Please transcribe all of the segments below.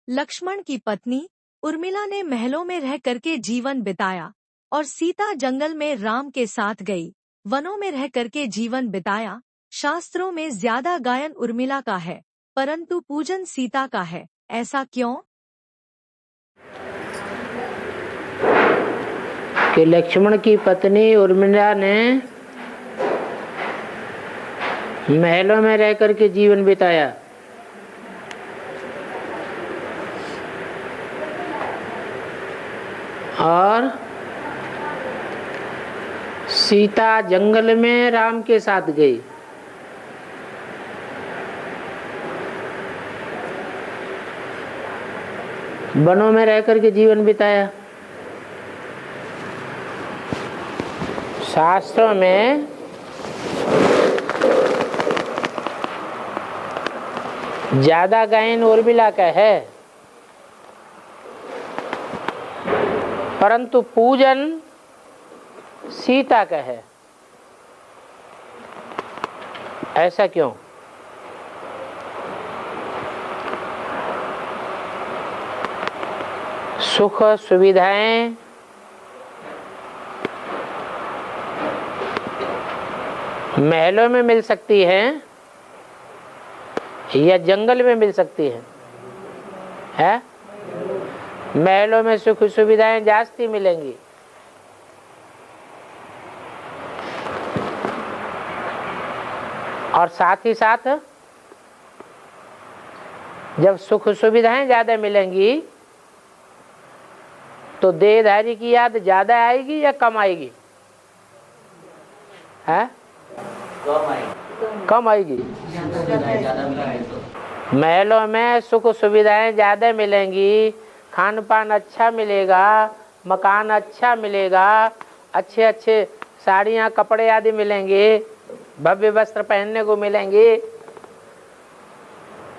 लक्ष्मण की पत्नी उर्मिला ने महलों में रह करके जीवन बिताया और सीता जंगल में राम के साथ गई। वनों में रह करके जीवन बिताया। शास्त्रों में ज्यादा गायन उर्मिला का है, परंतु पूजन सीता का है। ऐसा क्यों? कि लक्ष्मण की पत्नी उर्मिला ने महलों में रह करके जीवन बिताया और सीता जंगल में राम के साथ गई। वनों में रह करके जीवन बिताया। शास्त्रों में ज्यादा गायन उर्मिला का है, परंतु पूजन सीता का है। ऐसा क्यों? सुख सुविधाएं महलों में मिल सकती हैं या जंगल में मिल सकती है? महलों में सुख सुविधाएं जास्ती मिलेंगी। और साथ ही साथ जब सुख सुविधाएं ज्यादा मिलेंगी तो देहधारी की याद ज्यादा आएगी या कम आएगी? है? कम आएगी। महलों में सुख सुविधाएं ज्यादा मिलेंगी, खान पान अच्छा मिलेगा, मकान अच्छा मिलेगा, अच्छे अच्छे साड़ियाँ कपड़े आदि मिलेंगे, भव्य वस्त्र पहनने को मिलेंगे,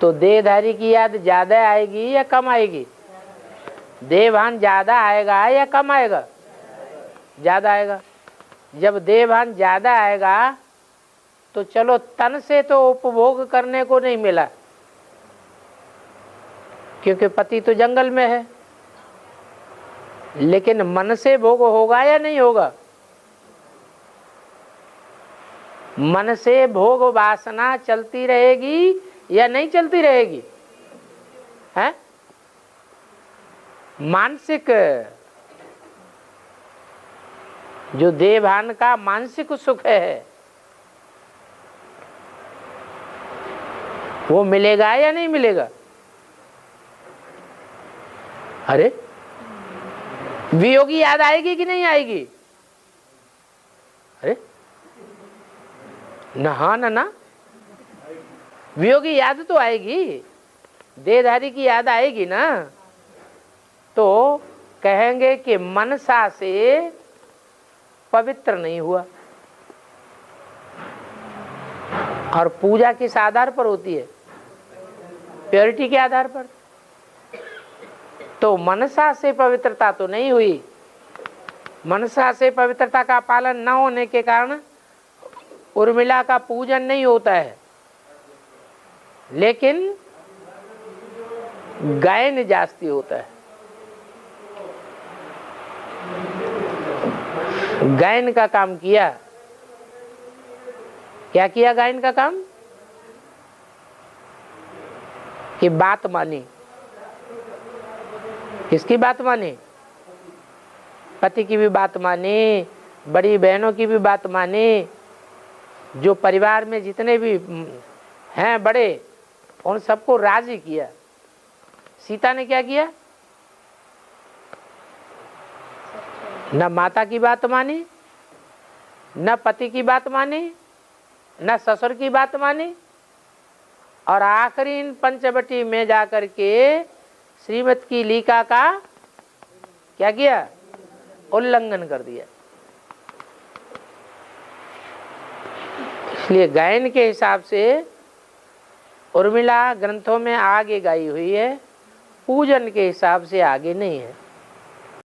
तो देहधारी की याद ज्यादा आएगी या कम आएगी? देहभान ज्यादा आएगा या कम आएगा? ज्यादा आएगा। जब देहभान ज्यादा आएगा तो चलो तन से तो उपभोग करने को नहीं मिला, क्योंकि पति तो जंगल में है, लेकिन मन से भोग होगा या नहीं होगा? मन से भोग वासना चलती रहेगी या नहीं चलती रहेगी? है? मानसिक जो देहभान का मानसिक सुख है वो मिलेगा या नहीं मिलेगा? अरे वियोगी याद आएगी कि नहीं आएगी? अरे ना वियोगी याद तो आएगी, देहधारी की याद आएगी ना। तो कहेंगे कि मनसा से पवित्र नहीं हुआ। और पूजा किस आधार पर होती है? प्योरिटी के आधार पर। तो मनसा से पवित्रता तो नहीं हुई। मनसा से पवित्रता का पालन न होने के कारण उर्मिला का पूजन नहीं होता है, लेकिन गायन जास्ती होता है। गायन का काम किया। क्या किया गायन का काम? कि बात मानी। किसकी बात मानी? पति की भी बात मानी, बड़ी बहनों की भी बात मानी, जो परिवार में जितने भी हैं बड़े, उन सबको राजी किया। सीता ने क्या किया? न माता की बात मानी, न पति की बात मानी, न ससुर की बात मानी, और आखिरी इन पंचवटी में जाकर के श्रीमत की लीका का क्या किया? उल्लंघन कर दिया। इसलिए गायन के हिसाब से उर्मिला ग्रंथों में आगे गाई हुई है, पूजन के हिसाब से आगे नहीं है।